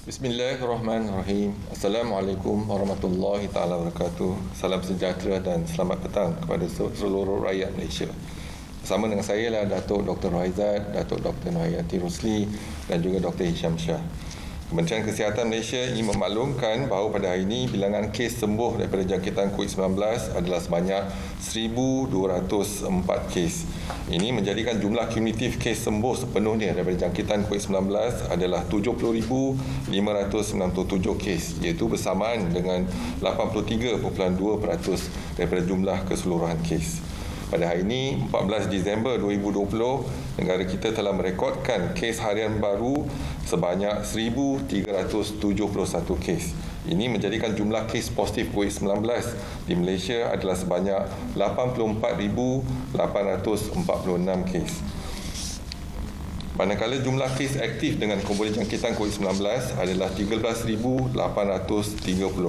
Bismillahirrahmanirrahim. Assalamualaikum warahmatullahi taala wabarakatuh. Salam sejahtera dan selamat petang kepada seluruh rakyat Malaysia. Bersama dengan saya lah Datuk Dr. Nohaizat, Datuk Dr. Nohayati Rosli dan juga Dr. Hisham Shah. Kementerian Kesihatan Malaysia ingin memaklumkan bahawa pada hari ini bilangan kes sembuh daripada jangkitan COVID-19 adalah sebanyak 1,204 kes. Ini menjadikan jumlah kumulatif kes sembuh sepenuhnya daripada jangkitan COVID-19 adalah 70,597 kes, iaitu bersamaan dengan 83.2% daripada jumlah keseluruhan kes. Pada hari ini, 14 Disember 2020, negara kita telah merekodkan kes harian baru sebanyak 1,371 kes. Ini menjadikan jumlah kes positif COVID-19 di Malaysia adalah sebanyak 84,846 kes. Manakala jumlah kes aktif dengan kumpulan jangkitan COVID-19 adalah 13,830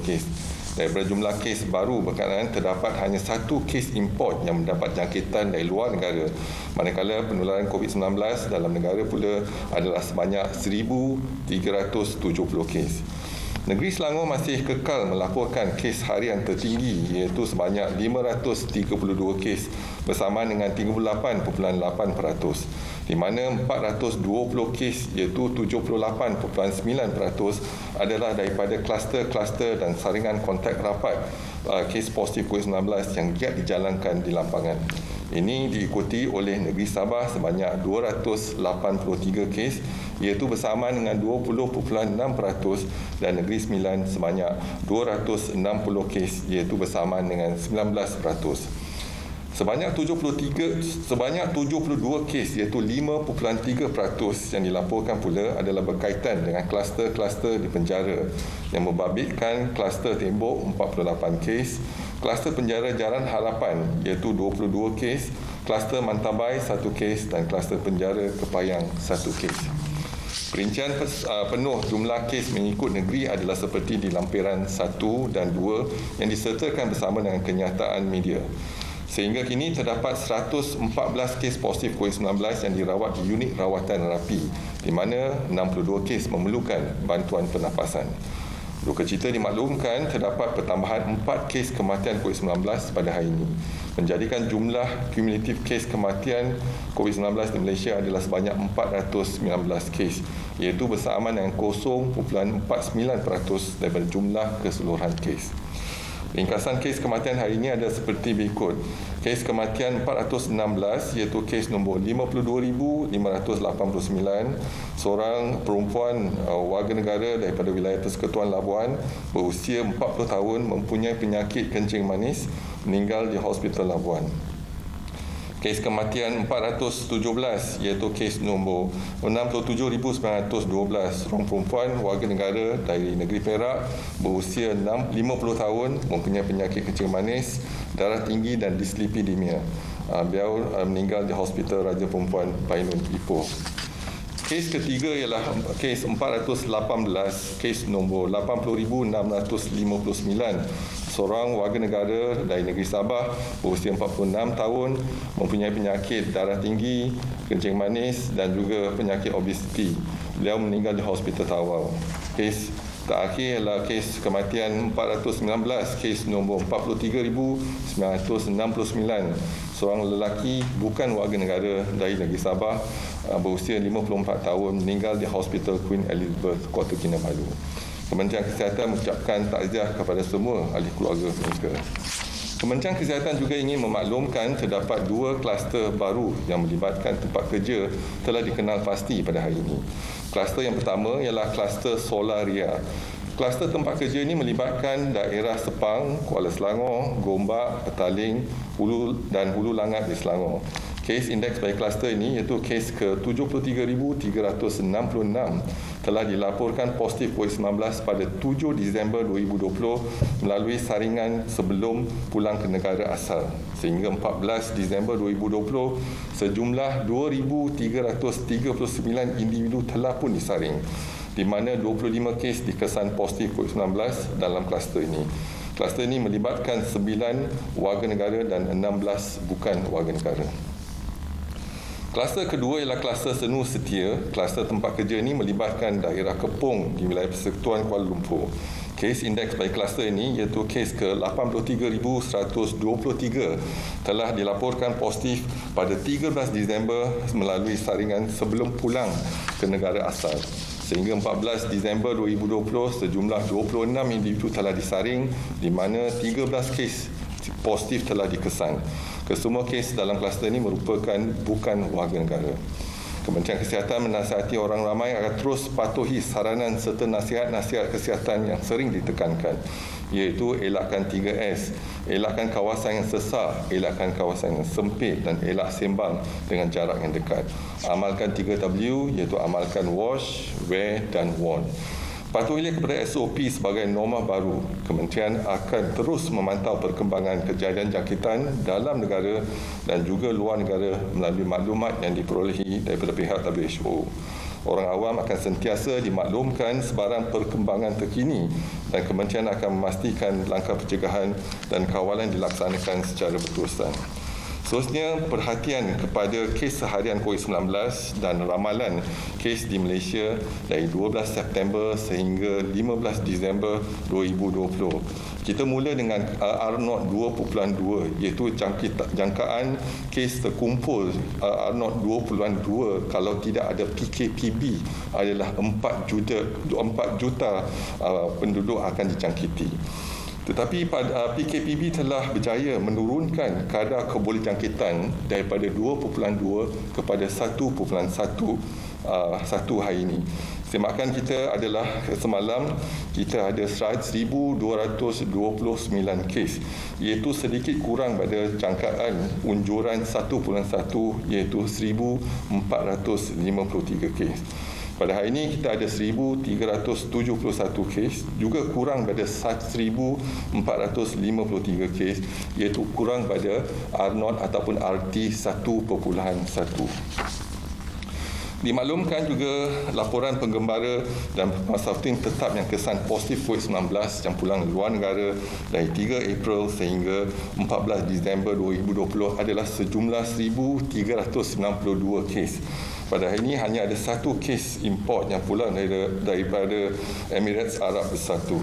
kes. Daripada jumlah kes baru berkenaan terdapat hanya satu kes import yang mendapat jangkitan dari luar negara. Manakala penularan COVID-19 dalam negara pula adalah sebanyak 1,370 kes. Negeri Selangor masih kekal melaporkan kes harian tertinggi iaitu sebanyak 532 kes bersamaan dengan 38.8%, di mana 420 kes iaitu 78.9% adalah daripada kluster-kluster dan saringan kontak rapat kes positif COVID-19 yang giat dijalankan di lapangan. Ini diikuti oleh negeri Sabah sebanyak 283 kes iaitu bersamaan dengan 20.6% dan negeri Sembilan sebanyak 260 kes iaitu bersamaan dengan 19%. Sebanyak 72 kes iaitu 5.3% yang dilaporkan pula adalah berkaitan dengan kluster-kluster di penjara yang membabitkan kluster Tembok 48 kes, kluster penjara Jalan Harapan iaitu 22 kes, kluster Mantabai 1 kes dan kluster penjara Kepayang 1 kes. Perincian penuh jumlah kes mengikut negeri adalah seperti di lampiran 1 dan 2 yang disertakan bersama dengan kenyataan media. Sehingga kini terdapat 114 kes positif COVID-19 yang dirawat di unit rawatan rapi, di mana 62 kes memerlukan bantuan pernafasan. Duka cita dimaklumkan terdapat pertambahan 4 kes kematian COVID-19 pada hari ini, menjadikan jumlah kumulatif kes kematian COVID-19 di Malaysia adalah sebanyak 419 kes, iaitu bersamaan dengan 0.49% daripada jumlah keseluruhan kes. Ringkasan kes kematian hari ini adalah seperti berikut. Kes kematian 416 iaitu kes nombor 52,589, seorang perempuan warga negara daripada wilayah Persekutuan Labuan berusia 40 tahun mempunyai penyakit kencing manis, meninggal di Hospital Labuan. Kes kematian 417 iaitu kes nombor 67,912, seorang perempuan warga negara dari negeri Perak berusia 50 tahun mempunyai penyakit kencing manis, darah tinggi dan dislipidemia. Beliau meninggal di Hospital Raja Perempuan Bainun Ipoh. Kes ketiga ialah kes 418, kes nombor 80,659, seorang warga negara dari negeri Sabah berusia 46 tahun mempunyai penyakit darah tinggi, kencing manis dan juga penyakit obesiti. Beliau meninggal di Hospital Tawau. Kes terakhir ialah kes kematian 419, kes nombor 43,969, seorang lelaki bukan warga negara dari negeri Sabah berusia 54 tahun meninggal di Hospital Queen Elizabeth, Kota Kinabalu. Kementerian Kesihatan mengucapkan takziah kepada semua ahli keluarga mereka. Kementerian Kesihatan juga ingin memaklumkan terdapat 2 kluster baru yang melibatkan tempat kerja telah dikenal pasti pada hari ini. Kluster yang pertama ialah kluster Solaria. Kluster tempat kerja ini melibatkan daerah Sepang, Kuala Selangor, Gombak, Petaling, Hulu dan Hulu Langat di Selangor. Kes indeks bagi kluster ini iaitu kes ke-73,366 telah dilaporkan positif COVID-19 pada 7 Disember 2020 melalui saringan sebelum pulang ke negara asal. Sehingga 14 Disember 2020, sejumlah 2,339 individu telah pun disaring, di mana 25 kes dikesan positif COVID-19 dalam kluster ini. Kluster ini melibatkan 9 warga negara dan 16 bukan warga negara. Kluster kedua ialah kluster Senu Setia. Kluster tempat kerja ini melibatkan daerah Kepong di wilayah Persekutuan Kuala Lumpur. Kes indeks pada kluster ini iaitu kes ke-83,123 telah dilaporkan positif pada 13 Disember melalui saringan sebelum pulang ke negara asal. Sehingga 14 Disember 2020, sejumlah 26 individu telah disaring di mana 13 kes positif telah dikesan. Kesemua kes dalam kluster ini merupakan bukan warga negara. Kementerian Kesihatan menasihati orang ramai agar terus patuhi saranan serta nasihat-nasihat kesihatan yang sering ditekankan, iaitu elakkan 3S, elakkan kawasan yang sesak, elakkan kawasan yang sempit dan elak sembang dengan jarak yang dekat. Amalkan 3W, iaitu amalkan wash, wear dan warn. Patuhilah kepada SOP sebagai norma baru. Kementerian akan terus memantau perkembangan kejadian jangkitan dalam negara dan juga luar negara melalui maklumat yang diperolehi daripada pihak WHO. Orang awam akan sentiasa dimaklumkan sebarang perkembangan terkini dan kementerian akan memastikan langkah pencegahan dan kawalan dilaksanakan secara berterusan. Seterusnya, perhatian kepada kes seharian COVID-19 dan ramalan kes di Malaysia dari 12 September sehingga 15 Disember 2020. Kita mula dengan R0 2.2 iaitu jangkaan kes terkumpul R0 2.2 kalau tidak ada PKPB adalah 4 juta penduduk akan dijangkiti. Tetapi PKPB telah berjaya menurunkan kadar kebolehjangkitan daripada 2.2 kepada 1.1 hari ini. Semakan kita adalah semalam kita ada 1,229 kes, iaitu sedikit kurang pada jangkaan unjuran 1.1 iaitu 1,453 kes. Pada hari ini kita ada 1,371 kes, juga kurang pada 1,453 kes, iaitu kurang pada R0 ataupun RT 1.1. Dimaklumkan juga laporan penggembara dan pengusahawatin tetap yang kesan positif COVID-19 yang pulang luar negara dari 3 April sehingga 14 Disember 2020 adalah sejumlah 1,392 kes. Pada hari ini hanya ada satu kes import yang pulang daripada Emirates Arab Bersatu.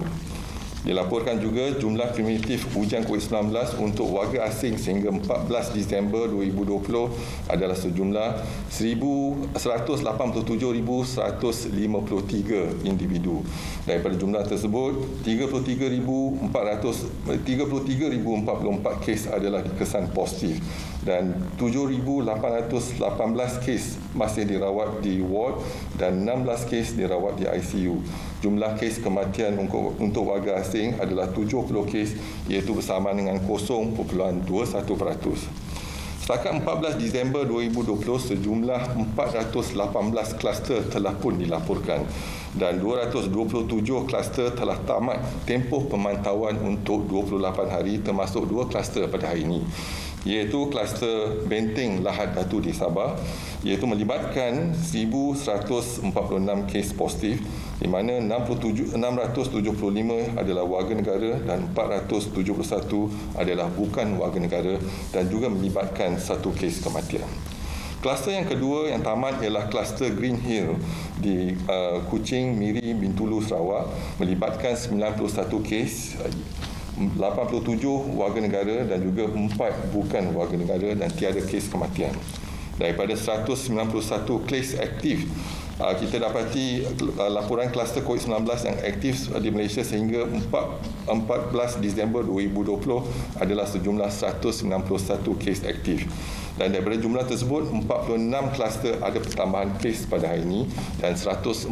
Dilaporkan juga jumlah kumulatif ujian COVID-19 untuk warga asing sehingga 14 Disember 2020 adalah sejumlah 187,153 individu. Daripada jumlah tersebut, 33,044 kes adalah dikesan positif dan 7,818 kes masih dirawat di ward dan 16 kes dirawat di ICU. Jumlah kes kematian untuk warga asing adalah 70 kes, iaitu bersama dengan 0.21%. Setakat 14 Disember 2020, sejumlah 418 kluster telah pun dilaporkan dan 227 kluster telah tamat tempoh pemantauan untuk 28 hari termasuk 2 kluster pada hari ini, iaitu kluster Benteng Lahad Datu di Sabah, iaitu melibatkan 1,146 kes positif di mana 675 adalah warga negara dan 471 adalah bukan warga negara dan juga melibatkan satu kes kematian. Kluster yang kedua yang tamat ialah kluster Green Hill di Kuching, Miri, Bintulu, Sarawak, melibatkan 91 kes, 87 warga negara dan juga 4 bukan warga negara dan tiada kes kematian. Daripada 191 kes aktif, kita dapati laporan kluster COVID-19 yang aktif di Malaysia sehingga 14 Disember 2020 adalah sejumlah 191 kes aktif. Dan daripada jumlah tersebut, 46 kluster ada pertambahan kes pada hari ini dan 148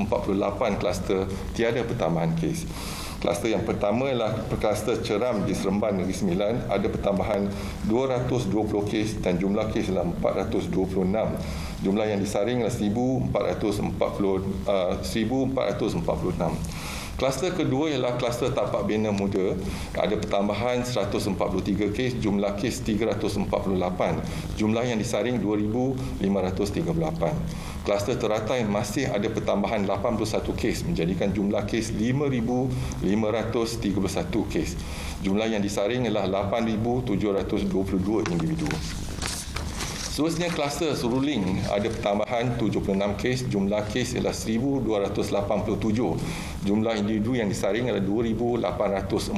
kluster tiada pertambahan kes. Kluster yang pertama ialah kluster Ceram di Seremban Negeri Sembilan, ada pertambahan 220 kes dan jumlah kes adalah 426. Jumlah yang disaring adalah 1,446. Kluster kedua ialah kluster Tapak Bina Muda, ada pertambahan 143 kes, jumlah kes 348. Jumlah yang disaring 2,538. Kluster Teratai masih ada pertambahan 81 kes menjadikan jumlah kes 5,531 kes. Jumlah yang disaring ialah 8,722 individu. Seterusnya kluster Suruling ada pertambahan 76 kes, jumlah kes ialah 1,287. Jumlah individu yang disaring adalah 2,840.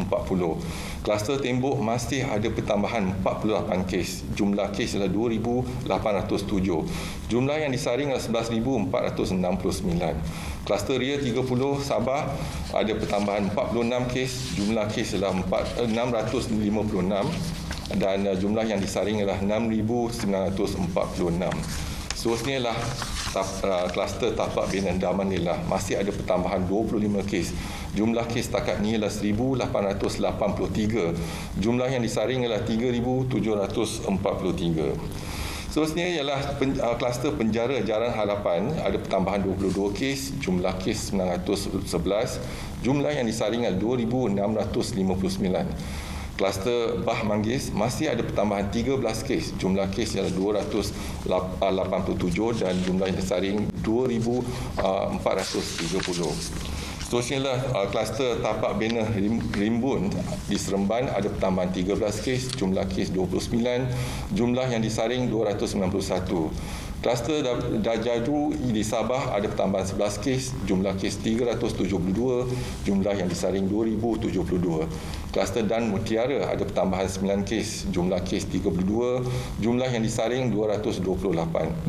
Kluster Tembok masih ada pertambahan 48 kes, jumlah kes ialah 2,807. Jumlah yang disaring adalah 11,469. Kluster Ria 30 Sabah ada pertambahan 46 kes, jumlah kes ialah 656. Dan jumlah yang disaring adalah 6,946. Seterusnya ialah kluster Tapak Bina Daman Lillah. Masih ada pertambahan 25 kes. Jumlah kes setakat ini ialah 1,883. Jumlah yang disaring ialah 3,743. Seterusnya ialah kluster Penjara Jalan Harapan. Ada pertambahan 22 kes. Jumlah kes 911. Jumlah yang disaring adalah 2,659. Kluster Bah Manggis masih ada pertambahan 13 kes. Jumlah kes ialah 287 dan jumlah yang disaring 2,430. Seterusnya ialah kluster Tapak Bina Rimbun di Seremban ada pertambahan 13 kes. Jumlah kes 29. Jumlah yang disaring 291. Kluster Dajadu di Sabah ada pertambahan 11 kes, jumlah kes 372, jumlah yang disaring 2,072. Kluster Dan Mutiara ada pertambahan 9 kes, jumlah kes 32, jumlah yang disaring 228.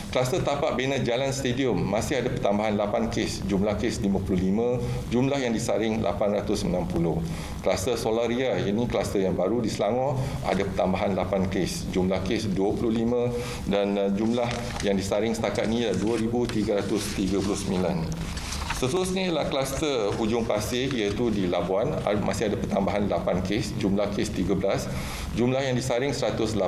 Kluster Tapak Bina Jalan Stadium masih ada pertambahan 8 kes, jumlah kes 55, jumlah yang disaring 890. Kluster Solaria, ini kluster yang baru di Selangor, ada pertambahan 8 kes, jumlah kes 25 dan jumlah yang disaring setakat ini adalah 2,339. Seterusnya ialah kluster Hujung Pasir iaitu di Labuan, masih ada pertambahan 8 kes, jumlah kes 13, jumlah yang disaring 187.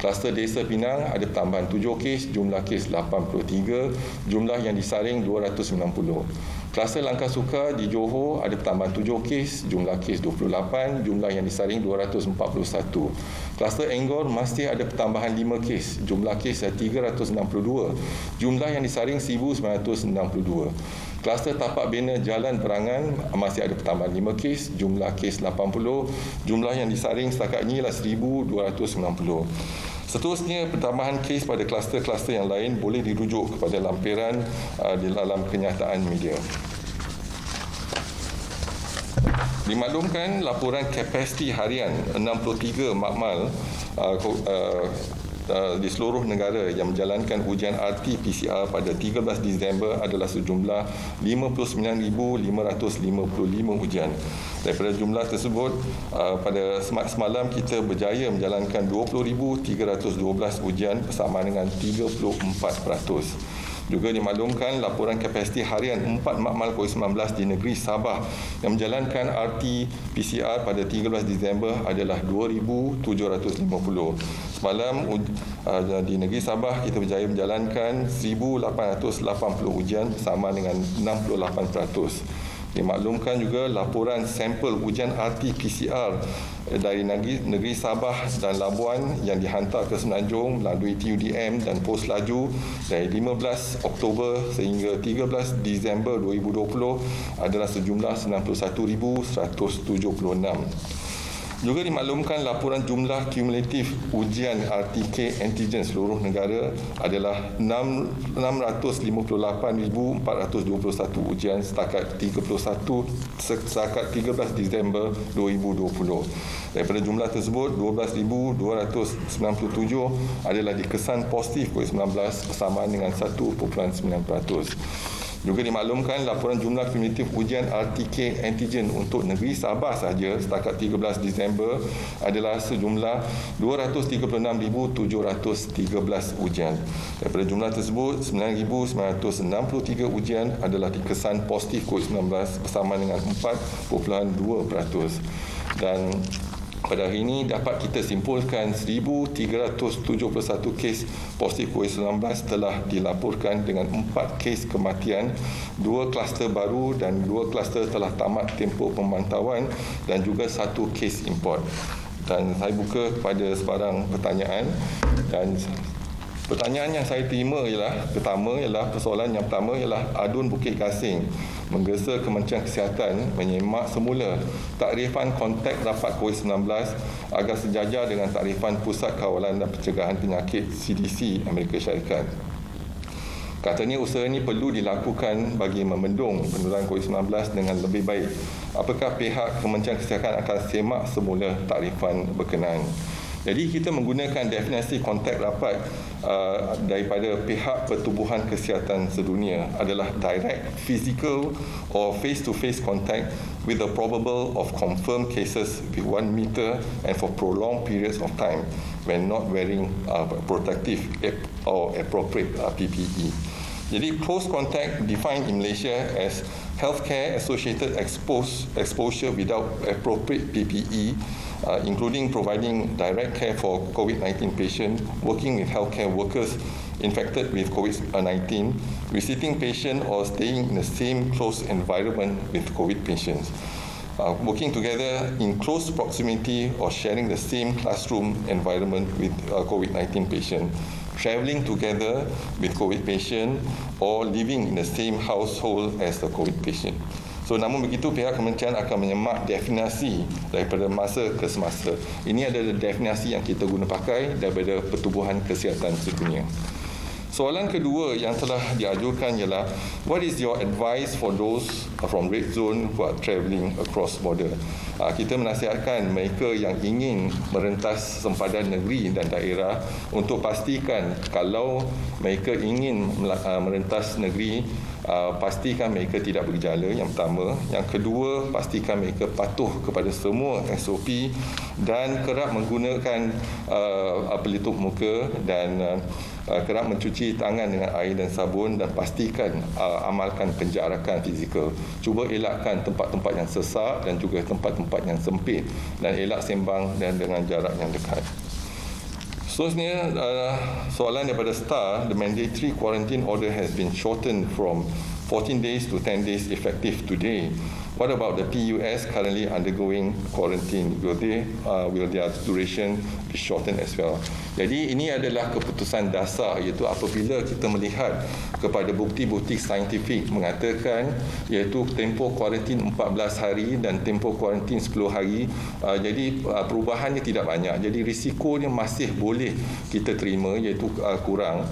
Kluster Desa Pinang ada tambahan 7 kes, jumlah kes 83, jumlah yang disaring 290. Kluster Langkah Suka di Johor ada tambahan 7 kes, jumlah kes 28, jumlah yang disaring 241. Kluster Enggor masih ada pertambahan 5 kes, jumlah kes 362, jumlah yang disaring 1,962. Kluster Tapak Bina Jalan Perangan masih ada pertambahan 5 kes, jumlah kes 80, jumlah yang disaring setakat ini ialah 1,290. Seterusnya, pertambahan kes pada kluster-kluster yang lain boleh dirujuk kepada lampiran di dalam kenyataan media. Dimaklumkan laporan kapasiti harian 63 makmal di seluruh negara yang menjalankan ujian RT-PCR pada 13 Disember adalah sejumlah 59,555 ujian. Daripada jumlah tersebut, pada semalam kita berjaya menjalankan 20,312 ujian bersama dengan 34%. Juga dimaklumkan laporan kapasiti harian 4 makmal COVID-19 di negeri Sabah yang menjalankan RT-PCR pada 13 Disember adalah 2,750. Semalam di negeri Sabah kita berjaya menjalankan 1,880 ujian bersama dengan 68%. Dimaklumkan juga laporan sampel ujian RT-PCR dari negeri Sabah dan Labuan yang dihantar ke Semenanjung melalui TUDM dan pos laju dari 15 Oktober sehingga 13 Disember 2020 adalah sejumlah 91,176. Juga dimaklumkan laporan jumlah kumulatif ujian RTK antigen seluruh negara adalah 658,421 ujian setakat 13 Disember 2020. Daripada jumlah tersebut, 12,297 adalah dikesan positif COVID-19 bersamaan dengan 1.9%. Juga dimaklumkan laporan jumlah kumulatif ujian RTK antigen untuk negeri Sabah sahaja setakat 13 Disember adalah sejumlah 236,713 ujian. Daripada jumlah tersebut, 9,963 ujian adalah dikesan positif COVID-19 bersama dengan 4.2%. Dan pada hari ini dapat kita simpulkan 1,371 kes positif COVID-19 telah dilaporkan dengan 4 kes kematian, 2 kluster baru dan 2 kluster telah tamat tempoh pemantauan dan juga 1 kes import. Dan saya buka kepada sebarang pertanyaan dan Pertanyaan yang saya terima persoalan yang pertama ialah Adun Bukit Gasing menggesa Kementerian Kesihatan menyemak semula takrifan kontak rapat COVID-19 agar sejajar dengan takrifan Pusat Kawalan dan Pencegahan Penyakit CDC Amerika Syarikat. Katanya usaha ini perlu dilakukan bagi membendung penularan COVID-19 dengan lebih baik. Apakah pihak Kementerian Kesihatan akan semak semula takrifan berkenaan? Jadi kita menggunakan definisi kontak rapat daripada pihak Pertubuhan Kesihatan Sedunia adalah direct physical or face-to-face contact with the probable of confirmed cases with 1 meter and for prolonged periods of time when not wearing protective or appropriate PPE. Jadi close contact defined in Malaysia as healthcare associated exposure without appropriate PPE, including providing direct care for COVID-19 patients, working with healthcare workers infected with COVID-19, visiting patients or staying in the same close environment with COVID patients, working together in close proximity or sharing the same classroom environment with COVID-19 patients, travelling together with COVID patient or living in the same household as the COVID patient. So namun begitu pihak kementerian akan menyemak definisi daripada masa ke semasa. Ini adalah definisi yang kita guna pakai daripada Pertubuhan Kesihatan Sedunia. Soalan kedua yang telah diajukan ialah, what is your advice for those from red zone who are travelling across border? Kita menasihatkan mereka yang ingin merentas sempadan negeri dan daerah untuk pastikan kalau mereka ingin merentas negeri, pastikan mereka tidak bergejala, yang pertama. Yang kedua, pastikan mereka patuh kepada semua SOP dan kerap menggunakan pelitup muka dan kerap mencuci tangan dengan air dan sabun dan pastikan amalkan penjarakan fizikal. Cuba elakkan tempat-tempat yang sesak dan juga tempat-tempat yang sempit dan elak sembang dan dengan jarak yang dekat. Seterusnya, soalan daripada Star, the mandatory quarantine order has been shortened from 14 days to 10 days effective today. What about the PUS currently undergoing quarantine? Will their duration be shortened as well? Jadi ini adalah keputusan dasar, iaitu apabila kita melihat kepada bukti-bukti saintifik mengatakan iaitu tempoh kuarantin 14 hari dan tempoh kuarantin 10 hari, jadi perubahannya tidak banyak. Jadi risikonya masih boleh kita terima, iaitu kurang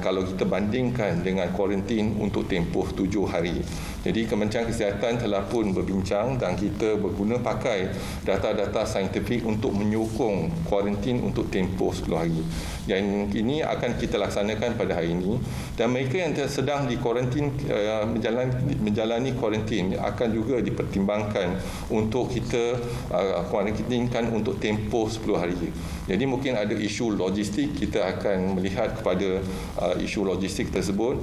kalau kita bandingkan dengan kuarantin untuk tempoh 7 hari. Jadi Kementerian Kesihatan telah pun berbincang dan kita berguna pakai data-data saintifik untuk menyokong kuarantin untuk tempoh 10 hari. Dan ini akan kita laksanakan pada hari ini. Dan mereka yang sedang di kuarantin, menjalani kuarantin akan juga dipertimbangkan untuk kita kuarantinkan untuk tempoh 10 hari. Jadi mungkin ada isu logistik, kita akan melihat kepada isu logistik tersebut,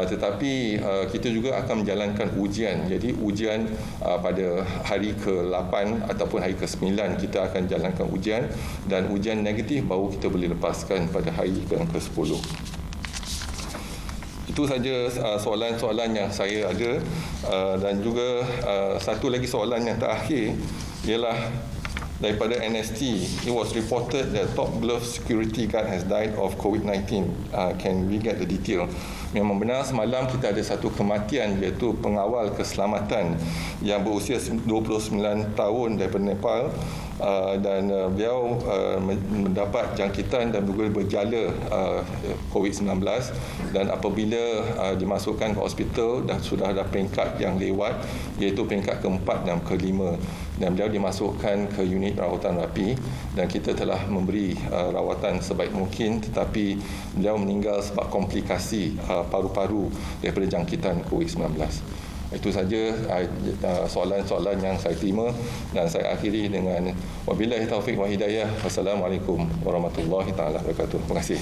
tetapi kita juga akan menjalankan ujian. Jadi ujian pada hari ke-8 ataupun hari ke-9 kita akan jalankan ujian, dan ujian negatif baru kita boleh lepaskan pada hari ke-10. Itu saja soalan-soalan yang saya ada, dan juga satu lagi soalan yang terakhir ialah daripada NST. It was reported that top glove security guard has died of COVID-19. Can we get the detail? Memang benar, semalam kita ada satu kematian, iaitu pengawal keselamatan yang berusia 29 tahun daripada Nepal, dan beliau mendapat jangkitan dan juga berjala COVID-19, dan apabila dimasukkan ke hospital dan sudah ada peringkat yang lewat, iaitu peringkat ke-4 dan ke-5, dan beliau dimasukkan ke unit rawatan rapi, dan kita telah memberi rawatan sebaik mungkin, tetapi beliau meninggal sebab komplikasi paru-paru daripada jangkitan COVID-19. Itu saja soalan-soalan yang saya terima, dan saya akhiri dengan wabillahi taufiq wa hidayah. Wassalamualaikum warahmatullahi taala wabarakatuh. Terima kasih.